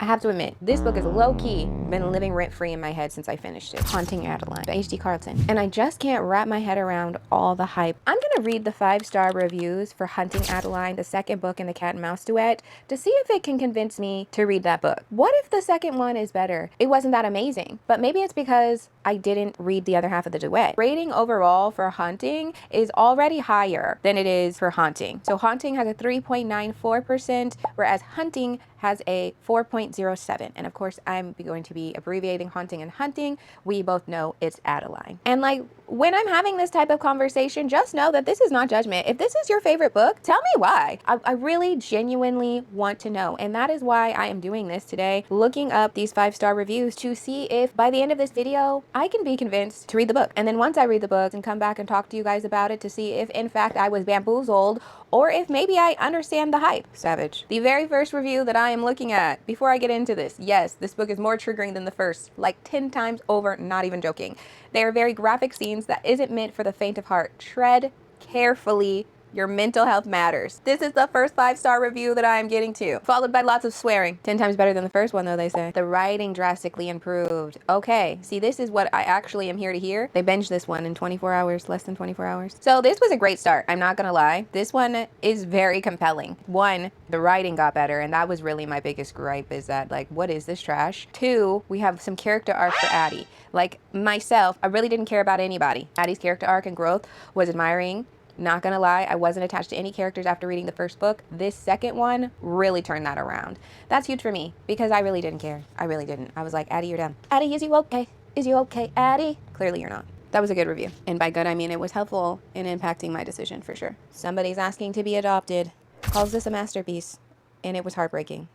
I have to admit, this book is low-key been living rent-free in my head since I finished it. Haunting Adeline by H.D. Carlton. And I just can't wrap my head around all the hype. I'm gonna read the 5-star reviews for Hunting Adeline, the second book in the Cat and Mouse Duet, to see if it can convince me to read that book. What if the second one is better? It wasn't that amazing, but maybe it's because I didn't read the other half of the duet. Rating overall for Hunting is already higher than it is for Haunting. So Haunting has a 3.94%, whereas Hunting has a 4.07. And of course, I'm going to be abbreviating Haunting and Hunting. We both know it's Adeline. And like, when I'm having this type of conversation, just know that this is not judgment. If this is your favorite book, tell me why. I really genuinely want to know. And that is why I am doing this today, looking up these 5-star reviews to see if by the end of this video, I can be convinced to read the book. And then once I read the book and come back and talk to you guys about it to see if in fact I was bamboozled or if maybe I understand the hype. Savage. The very first review that I am looking at before I get into this, yes, this book is more triggering than the first, like 10 times over, not even joking. They are very graphic scenes that isn't meant for the faint of heart. Tread carefully. Your mental health matters. This is the first 5-star review that I am getting to, followed by lots of swearing. 10 times better than the first one, though, they say. The writing drastically improved. Okay, see, this is what I actually am here to hear. They binged this one in 24 hours, less than 24 hours. So this was a great start, I'm not gonna lie. This one is very compelling. One, the writing got better, and that was really my biggest gripe, is that, like, what is this trash? Two, we have some character arc for Addie. Like, myself, I really didn't care about anybody. Addie's character arc and growth was admiring. Not gonna lie, I wasn't attached to any characters after reading the first book. This second one really turned that around. That's huge for me because I really didn't care. I really didn't. I was like, Addie, you're done. Addie, is you okay? Is you okay, Addie? Clearly you're not. That was a good review. And by good, I mean it was helpful in impacting my decision for sure. Somebody's asking to be adopted. Calls this a masterpiece. And it was heartbreaking,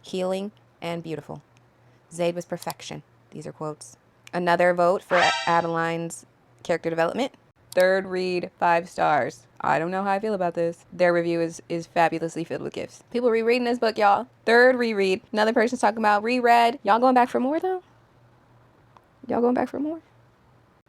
healing, and beautiful. Zaid was perfection. These are quotes. Another vote for Adeline's character development. Third read, 5 stars. I don't know how I feel about this. Their review is fabulously filled with gifts. People rereading this book, y'all. Third reread. Another person's talking about reread. Y'all going back for more, though? Y'all going back for more?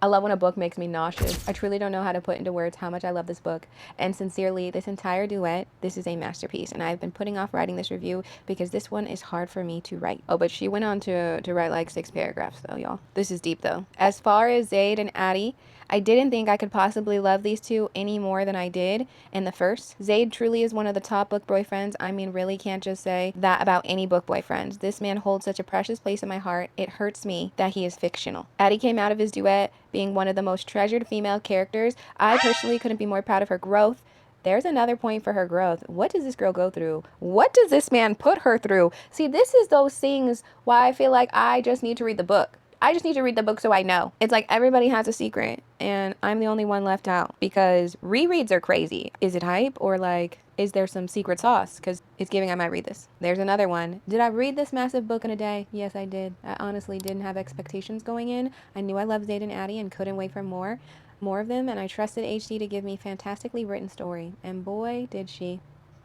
I love when a book makes me nauseous. I truly don't know how to put into words how much I love this book. And sincerely, this entire duet, this is a masterpiece. And I've been putting off writing this review because this one is hard for me to write. Oh, but she went on to write like 6 paragraphs though, y'all. This is deep though. As far as Zaid and Addie, I didn't think I could possibly love these two any more than I did in the first. Zaid truly is one of the top book boyfriends. I mean, really can't just say that about any book boyfriend. This man holds such a precious place in my heart. It hurts me that he is fictional. Addie came out of his duet being one of the most treasured female characters. I personally couldn't be more proud of her growth. There's another point for her growth. What does this girl go through? What does this man put her through? See, this is those things why I feel like I just need to read the book. I just need to read the book so I know. It's like everybody has a secret and I'm the only one left out because rereads are crazy. Is it hype or like, is there some secret sauce? Because it's giving I might read this. There's another one. Did I read this massive book in a day? Yes, I did. I honestly didn't have expectations going in. I knew I loved Zaid and Addie and couldn't wait for more of them. And I trusted HD to give me fantastically written story. And boy, did she.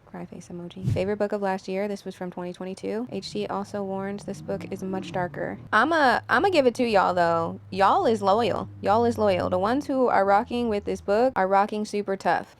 Cry face emoji. Favorite book of last year. This was from 2022. HT also warns this book is much darker. I'ma give it to y'all though. Y'all is loyal. Y'all is loyal. The ones who are rocking with this book are rocking super tough.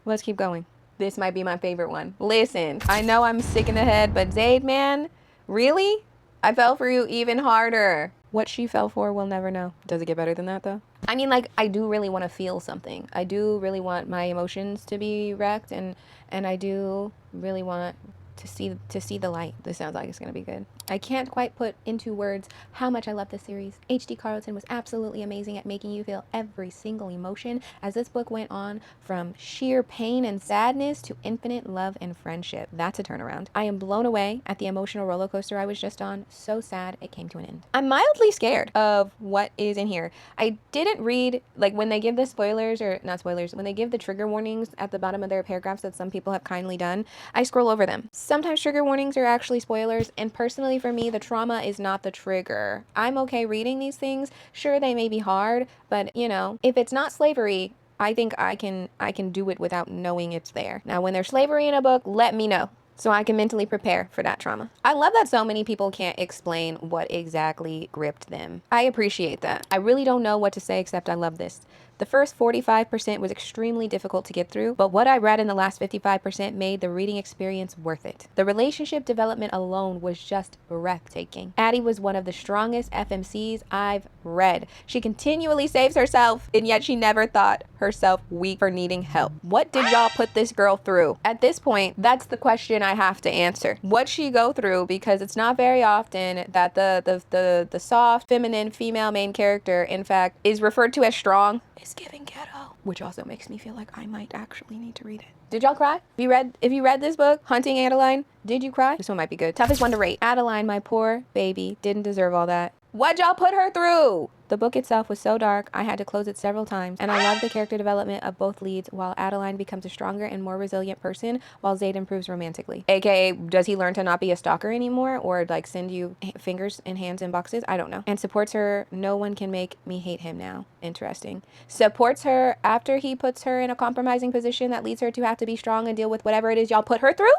Let's keep going. This might be my favorite one. Listen, I know I'm sick in the head, but Zaid, man, really? I fell for you even harder. What she fell for, we'll never know. Does it get better than that though? I mean, like, I do really want to feel something. I do really want my emotions to be wrecked, and I do really want to see the light. This sounds like it's gonna be good. I can't quite put into words how much I love this series. H.D. Carlton was absolutely amazing at making you feel every single emotion as this book went on from sheer pain and sadness to infinite love and friendship. That's a turnaround. I am blown away at the emotional roller coaster I was just on. So sad it came to an end. I'm mildly scared of what is in here. I didn't read, like, when they give the spoilers, or not spoilers, when they give the trigger warnings at the bottom of their paragraphs that some people have kindly done, I scroll over them. Sometimes trigger warnings are actually spoilers, and personally for me, the trauma is not the trigger. I'm okay reading these things. Sure, they may be hard, but you know, if it's not slavery, I think I can do it without knowing it's there. Now, when there's slavery in a book, let me know so I can mentally prepare for that trauma. I love that so many people can't explain what exactly gripped them. I appreciate that. I really don't know what to say except I love this. The first 45% was extremely difficult to get through, but what I read in the last 55% made the reading experience worth it. The relationship development alone was just breathtaking. Addie was one of the strongest FMCs I've read. She continually saves herself, and yet she never thought herself weak for needing help. What did y'all put this girl through? At this point, that's the question I have to answer. What'd she go through? Because it's not very often that the soft, feminine, female main character, in fact, is referred to as strong. It's giving ghetto, which also makes me feel like I might actually need to read it. Did y'all cry? If you read this book, Hunting Adeline, did you cry? This one might be good. Toughest one to rate. Adeline, my poor baby, didn't deserve all that. What'd y'all put her through? The book itself was so dark, I had to close it several times, and I love the character development of both leads while Adeline becomes a stronger and more resilient person while Zaid improves romantically. AKA, does he learn to not be a stalker anymore or like send you fingers and hands in boxes? I don't know. And supports her, no one can make me hate him now. Interesting. Supports her after he puts her in a compromising position that leads her to have to be strong and deal with whatever it is y'all put her through?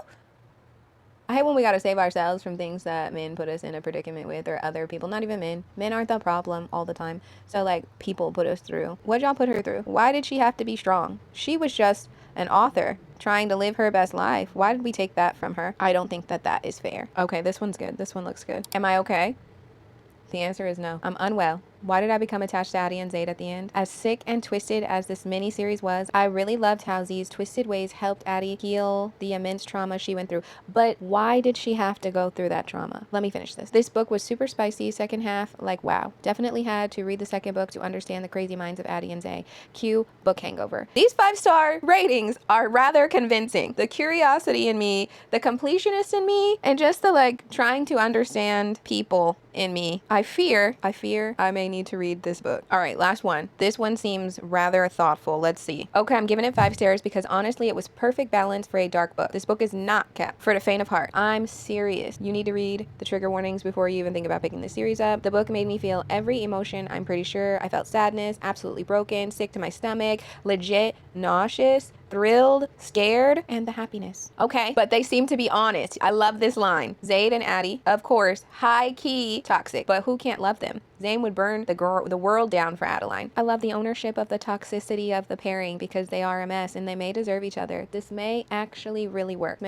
I hate when we gotta save ourselves from things that men put us in a predicament with, or other people. Not even men. Men aren't the problem all the time. So like, people put us through. What'd y'all put her through? Why did she have to be strong? She was just an author trying to live her best life. Why did we take that from her? I don't think that that is fair. Okay, this one's good. This one looks good. Am I okay? The answer is no. I'm unwell. Why did I become attached to Addie and Zaid at the end? As sick and twisted as this mini-series was, I really loved how Z's twisted ways helped Addie heal the immense trauma she went through. But why did she have to go through that trauma? Let me finish this. This book was super spicy. Second half, like, wow. Definitely had to read the second book to understand the crazy minds of Addie and Zay. Cue book hangover. These 5-star ratings are rather convincing. The curiosity in me, the completionist in me, and just the like trying to understand people in me. I fear I may need to read this book. All right, last one. This one seems rather thoughtful. Let's see. Okay, I'm giving it 5 stars because honestly, it was perfect balance for a dark book. This book is not kept for the faint of heart. I'm serious. You need to read the trigger warnings before you even think about picking this series up. The book made me feel every emotion, I'm pretty sure. I felt sadness, absolutely broken, sick to my stomach, legit nauseous, thrilled, scared, and the happiness. Okay, but they seem to be honest. I love this line. Zaid and Addie, of course, high-key toxic, but who can't love them? Zayn would burn the world down for Adeline. I love the ownership of the toxicity of the pairing because they are a mess and they may deserve each other. This may actually really work.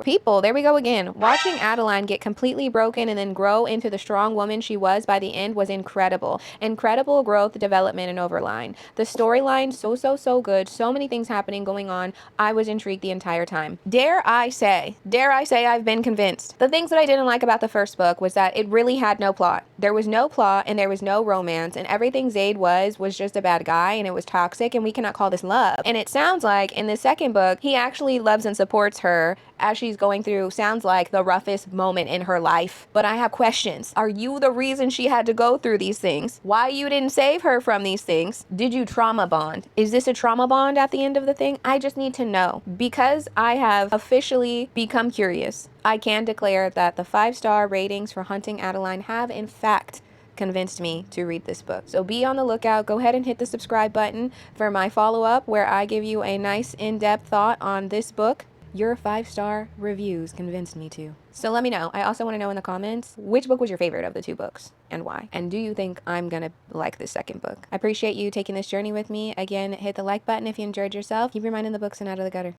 People, there we go again. Watching Adeline get completely broken and then grow into the strong woman she was by the end was incredible. Incredible growth, development, and overline. The storyline, so good. So many things happening, going on. I was intrigued the entire time. Dare I say I've been convinced. The things that I didn't like about the first book was that it really had no plot. There was no plot and there was no romance, and everything Zaid was just a bad guy, and it was toxic, and we cannot call this love. And it sounds like in the second book, he actually loves and supports her as she's going through, sounds like, the roughest moment in her life. But I have questions. Are you the reason she had to go through these things? Why you didn't save her from these things? Did you trauma bond? Is this a trauma bond at the end of the thing? I just need to know. Because I have officially become curious, I can declare that the 5-star ratings for Hunting Adeline have in fact convinced me to read this book. So be on the lookout. Go ahead and hit the subscribe button for my follow-up where I give you a nice in-depth thought on this book. Your 5-star reviews convinced me to. So let me know. I also want to know in the comments, which book was your favorite of the 2 books and why? And do you think I'm gonna like the second book? I appreciate you taking this journey with me. Again, hit the like button if you enjoyed yourself. Keep your mind in the books and out of the gutter.